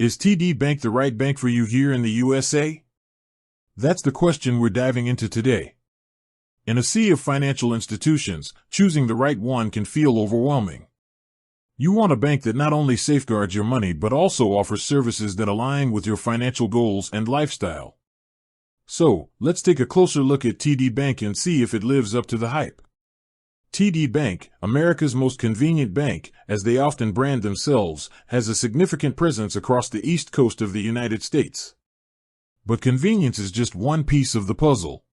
Is TD Bank the right bank for you here in the USA? That's the question we're diving into today. In a sea of financial institutions, choosing the right one can feel overwhelming. You want a bank that not only safeguards your money but also offers services that align with your financial goals and lifestyle. So, let's take a closer look at TD Bank and see if it lives up to the hype. TD Bank, America's most convenient bank, as they often brand themselves, has a significant presence across the East Coast of the United States. But convenience is just one piece of the puzzle.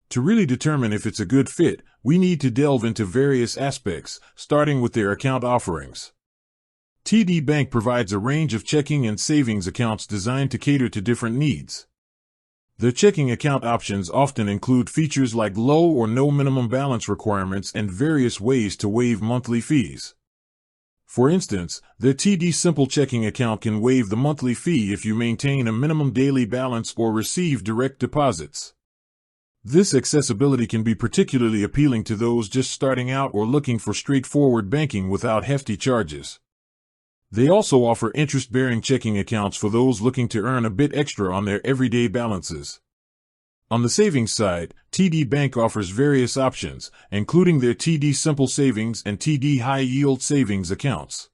To really determine if it's a good fit, we need to delve into various aspects, starting with their account offerings. TD Bank provides a range of checking and savings accounts designed to cater to different needs. Their checking account options often include features like low or no minimum balance requirements and various ways to waive monthly fees. For instance, their TD Simple checking account can waive the monthly fee if you maintain a minimum daily balance or receive direct deposits. This accessibility can be particularly appealing to those just starting out or looking for straightforward banking without hefty charges. They also offer interest-bearing checking accounts for those looking to earn a bit extra on their everyday balances. On the savings side, TD Bank offers various options, including their TD Simple Savings and TD High Yield Savings accounts.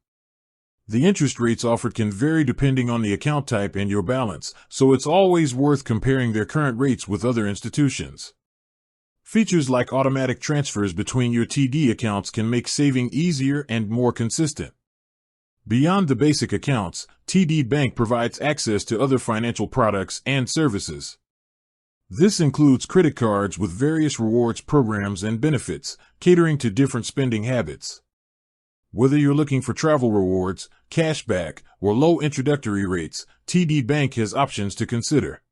The interest rates offered can vary depending on the account type and your balance, so it's always worth comparing their current rates with other institutions. Features like automatic transfers between your TD accounts can make saving easier and more consistent. Beyond the basic accounts, TD Bank provides access to other financial products and services. This includes credit cards with various rewards programs and benefits, catering to different spending habits. Whether you're looking for travel rewards, cashback, or low introductory rates, TD Bank has options to consider.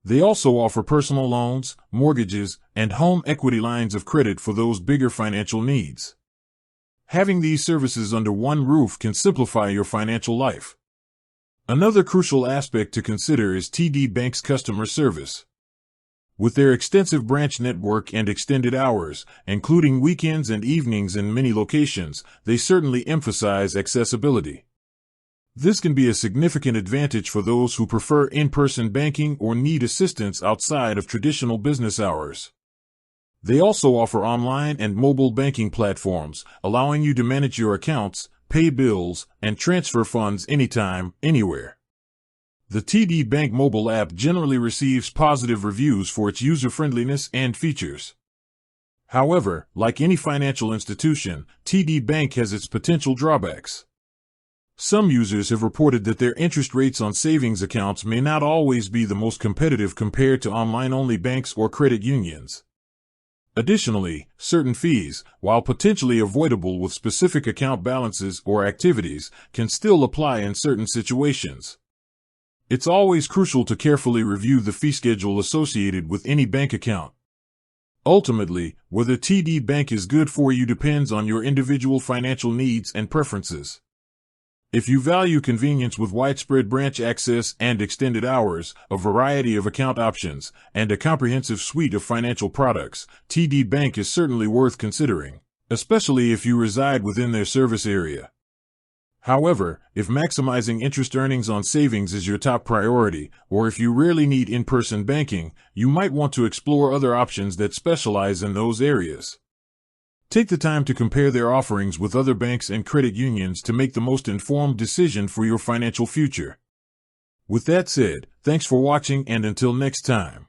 They also offer personal loans, mortgages, and home equity lines of credit for those bigger financial needs. Having these services under one roof can simplify your financial life. Another crucial aspect to consider is TD Bank's customer service. With their extensive branch network and extended hours, including weekends and evenings in many locations, they certainly emphasize accessibility. This can be a significant advantage for those who prefer in-person banking or need assistance outside of traditional business hours. They also offer online and mobile banking platforms, allowing you to manage your accounts, pay bills, and transfer funds anytime, anywhere. The TD Bank mobile app generally receives positive reviews for its user-friendliness and features. However, like any financial institution, TD Bank has its potential drawbacks. Some users have reported that their interest rates on savings accounts may not always be the most competitive compared to online-only banks or credit unions. Additionally, certain fees, while potentially avoidable with specific account balances or activities, can still apply in certain situations. It's always crucial to carefully review the fee schedule associated with any bank account. Ultimately, whether TD Bank is good for you depends on your individual financial needs and preferences. If you value convenience with widespread branch access and extended hours, a variety of account options, and a comprehensive suite of financial products, TD Bank is certainly worth considering, especially if you reside within their service area. However, if maximizing interest earnings on savings is your top priority, or if you rarely need in-person banking, you might want to explore other options that specialize in those areas. Take the time to compare their offerings with other banks and credit unions to make the most informed decision for your financial future. With that said, thanks for watching, and until next time.